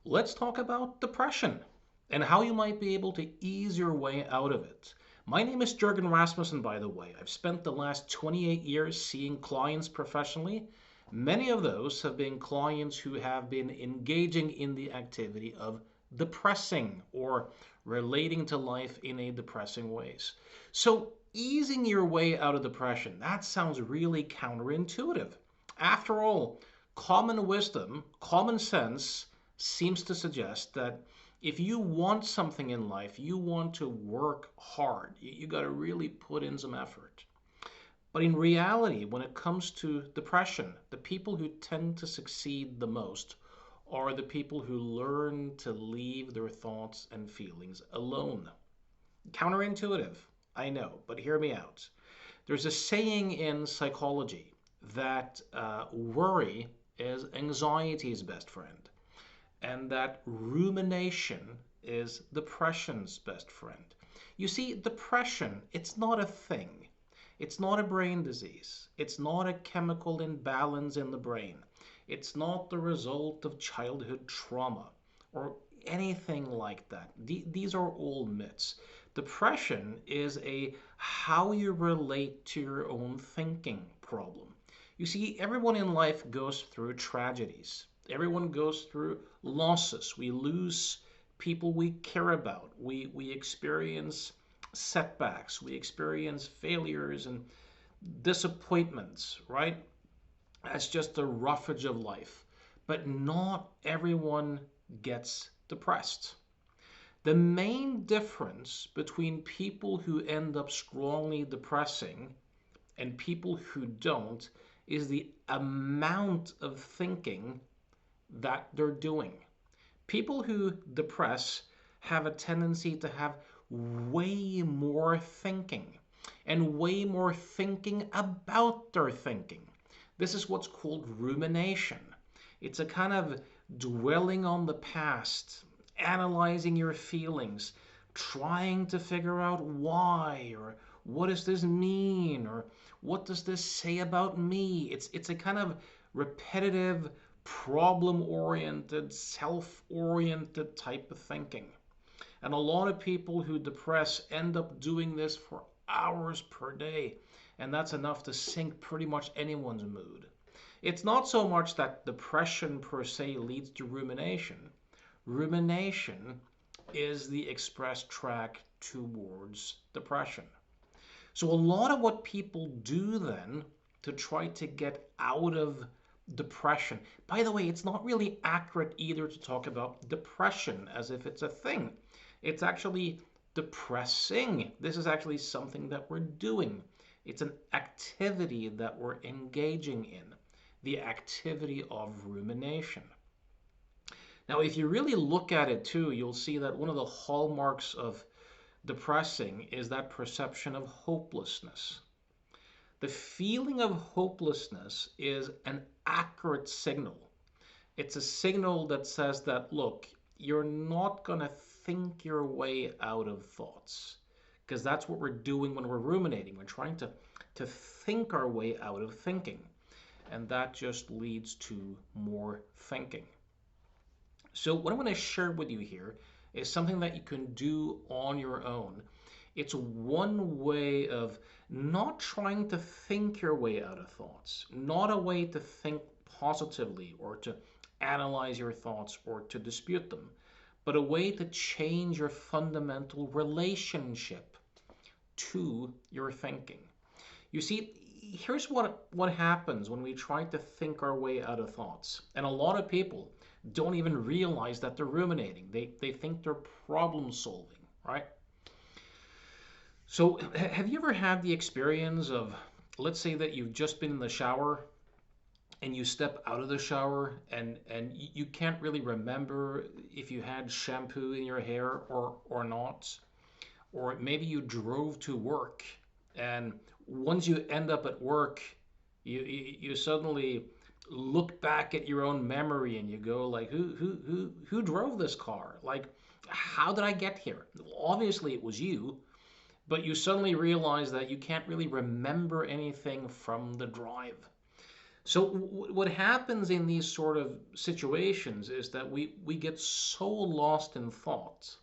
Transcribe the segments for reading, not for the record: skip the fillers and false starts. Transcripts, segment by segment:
Let's talk about depression and how you might be able to ease your way out of it. My name is Jurgen Rasmussen, by the way. I've spent the last 28 years seeing clients professionally. Many of those have been clients who have been engaging in the activity of depressing or relating to life in a depressing ways. So, easing your way out of depression, that sounds really counterintuitive. After all, common wisdom, common sense seems to suggest that if you want something in life, you want to work hard. You got to really put in some effort. But in reality, when it comes to depression, the people who tend to succeed the most are the people who learn to leave their thoughts and feelings alone. Counterintuitive, I know, but hear me out. There's a saying in psychology that worry is anxiety's best friend, and that rumination is depression's best friend. You see, depression, it's not a thing. It's not a brain disease. It's not a chemical imbalance in the brain. It's not the result of childhood trauma or anything like that. These are all myths. Depression is a how you relate to your own thinking problem. You see, everyone in life goes through tragedies. Everyone goes through losses. We lose people we care about. We experience setbacks. We experience failures and disappointments, right? That's just the roughage of life. But not everyone gets depressed. The main difference between people who end up strongly depressing and people who don't is the amount of thinking that they're doing. People who depress have a tendency to have way more thinking and way more thinking about their thinking. This is what's called rumination. It's a kind of dwelling on the past, analyzing your feelings, trying to figure out why or what does this mean or what does this say about me. It's a kind of repetitive, problem oriented, self oriented type of thinking. And a lot of people who depress end up doing this for hours per day. And that's enough to sink pretty much anyone's mood. It's not so much that depression per se leads to rumination. Rumination is the express track towards depression. So, a lot of what people do then to try to get out of depression, by the way, it's not really accurate either to talk about depression as if it's a thing. It's actually depressing. This is actually something that we're doing. It's an activity that we're engaging in, the activity of rumination. Now, if you really look at it too, you'll see that one of the hallmarks of depressing is that perception of hopelessness. The feeling of hopelessness is an accurate signal. It's a signal that says that, look, you're not going to think your way out of thoughts. Because that's what we're doing when we're ruminating. We're trying to think our way out of thinking. And that just leads to more thinking. So, what I'm going to share with you here is something that you can do on your own. It's one way of not trying to think your way out of thoughts, not a way to think positively or to analyze your thoughts or to dispute them, but a way to change your fundamental relationship to your thinking. You see, here's what happens when we try to think our way out of thoughts. And a lot of people don't even realize that they're ruminating. They think they're problem solving, right? So, have you ever had the experience of, let's say that you've just been in the shower and you step out of the shower and you can't really remember if you had shampoo in your hair or not, or maybe you drove to work and once you end up at work, you suddenly look back at your own memory and you go like, who drove this car? Like, how did I get here? Obviously, it was you, but you suddenly realize that you can't really remember anything from the drive. So what happens in these sort of situations is that we get so lost in thought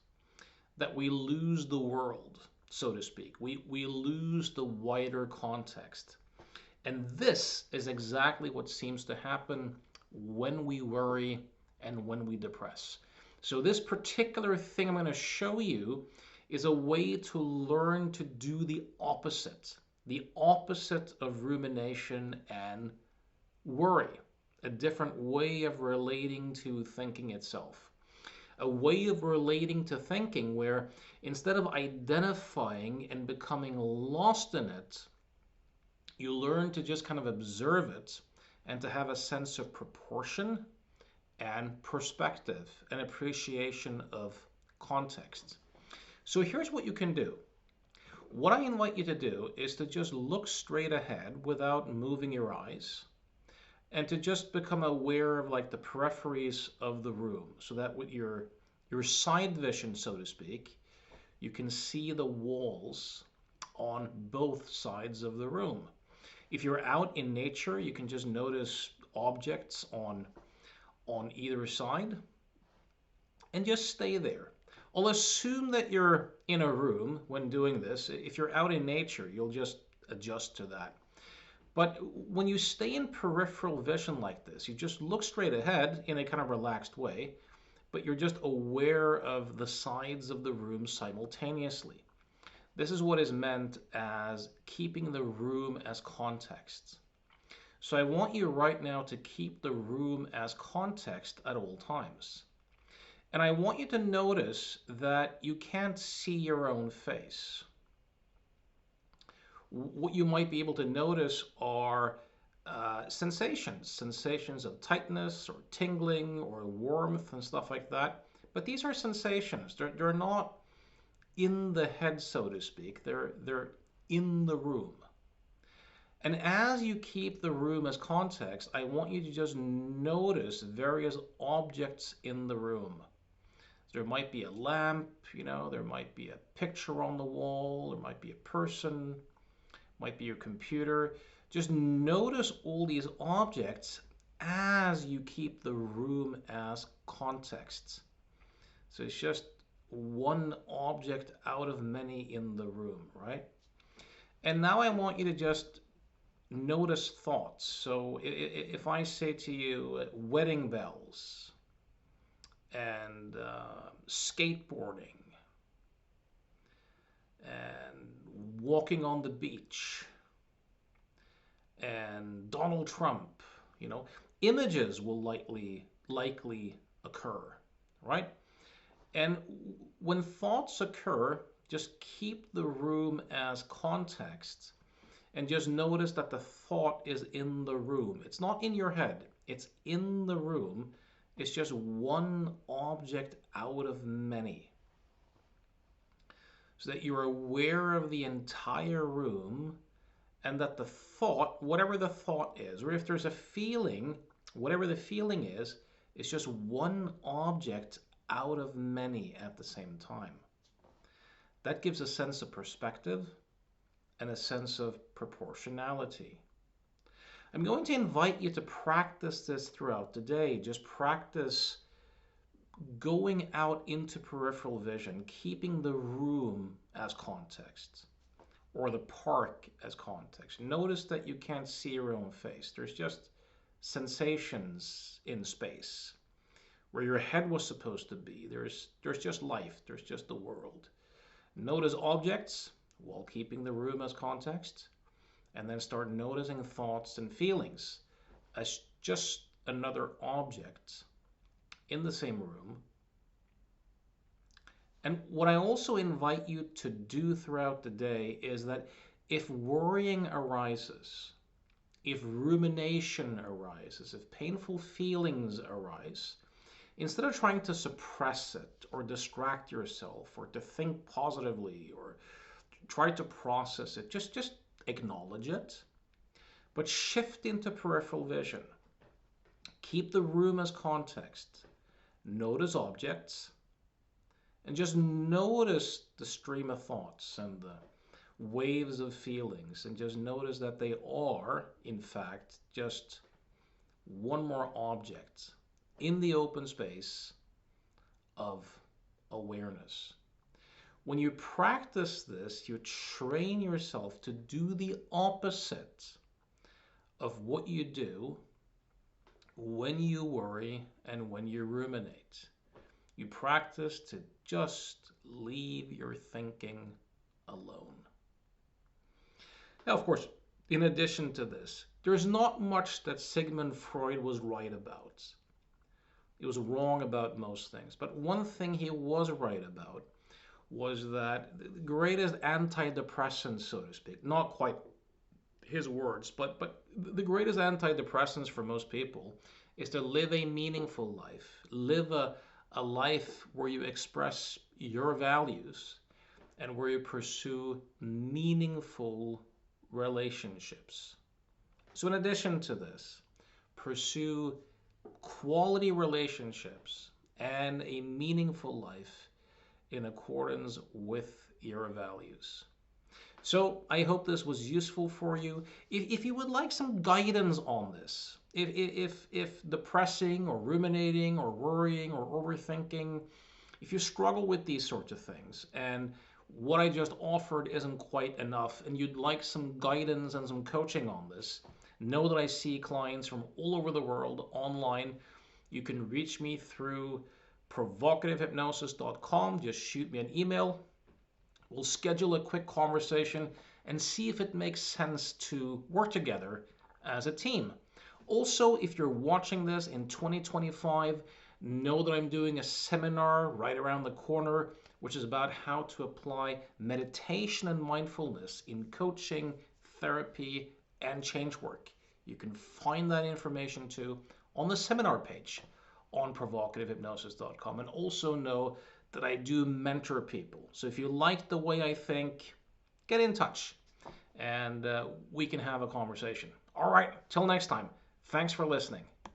that we lose the world, so to speak. We lose the wider context. And this is exactly what seems to happen when we worry and when we depress. So, this particular thing I'm going to show you is a way to learn to do the opposite of rumination and worry, a different way of relating to thinking itself, a way of relating to thinking where instead of identifying and becoming lost in it, you learn to just kind of observe it and to have a sense of proportion and perspective and appreciation of context. So here's what you can do. What I invite you to do is to just look straight ahead without moving your eyes and to just become aware of like the peripheries of the room so that with your side vision, so to speak, you can see the walls on both sides of the room. If you're out in nature, you can just notice objects on either side and just stay there. I'll assume that you're in a room when doing this. If you're out in nature, you'll just adjust to that. But when you stay in peripheral vision like this, you just look straight ahead in a kind of relaxed way, but you're just aware of the sides of the room simultaneously. This is what is meant as keeping the room as context. So I want you right now to keep the room as context at all times. And I want you to notice that you can't see your own face. What you might be able to notice are sensations of tightness or tingling or warmth and stuff like that. But these are sensations. They're not in the head, so to speak. They're in the room. And as you keep the room as context, I want you to just notice various objects in the room. There might be a lamp, there might be a picture on the wall, there might be a person, might be your computer. Just notice all these objects as you keep the room as context. So it's just one object out of many in the room, right? And now I want you to just notice thoughts. So if I say to you wedding bells and skateboarding and walking on the beach and Donald Trump, images will likely occur, right? And when thoughts occur, just keep the room as context and just notice that the thought is in the room. It's not in your head, it's in the room. It's just one object out of many. So that you're aware of the entire room and that the thought, whatever the thought is, or if there's a feeling, whatever the feeling is, it's just one object out of many at the same time. That gives a sense of perspective and a sense of proportionality. I'm going to invite you to practice this throughout the day. Just practice going out into peripheral vision, keeping the room as context or the park as context. Notice that you can't see your own face. There's just sensations in space. Where your head was supposed to be, there's just life, there's just the world. Notice objects while keeping the room as context, and then start noticing thoughts and feelings as just another object in the same room. And what I also invite you to do throughout the day is that if worrying arises, if rumination arises, if painful feelings arise, instead of trying to suppress it or distract yourself or to think positively or try to process it, just acknowledge it, but shift into peripheral vision. Keep the room as context. Notice objects and just notice the stream of thoughts and the waves of feelings, and just notice that they are, in fact, just one more object in the open space of awareness. When you practice this, you train yourself to do the opposite of what you do when you worry and when you ruminate. You practice to just leave your thinking alone. Now, of course, in addition to this, there's not much that Sigmund Freud was right about. He was wrong about most things. But one thing he was right about was that the greatest antidepressants, so to speak, not quite his words, but the greatest antidepressants for most people is to live a meaningful life, live a life where you express your values and where you pursue meaningful relationships. So, in addition to this, pursue quality relationships and a meaningful life in accordance with your values. So I hope this was useful for you. If you would like some guidance on this, if depressing or ruminating or worrying or overthinking, if you struggle with these sorts of things and what I just offered isn't quite enough and you'd like some guidance and some coaching on this, know that I see clients from all over the world online. You can reach me through provocativehypnosis.com. Just shoot me an email. We'll schedule a quick conversation and see if it makes sense to work together as a team. Also, if you're watching this in 2025, know that I'm doing a seminar right around the corner, which is about how to apply meditation and mindfulness in coaching, therapy, and change work. You can find that information too on the seminar page on provocativehypnosis.com. And also know that I do mentor people. So if you like the way I think, get in touch and we can have a conversation. All right, till next time. Thanks for listening.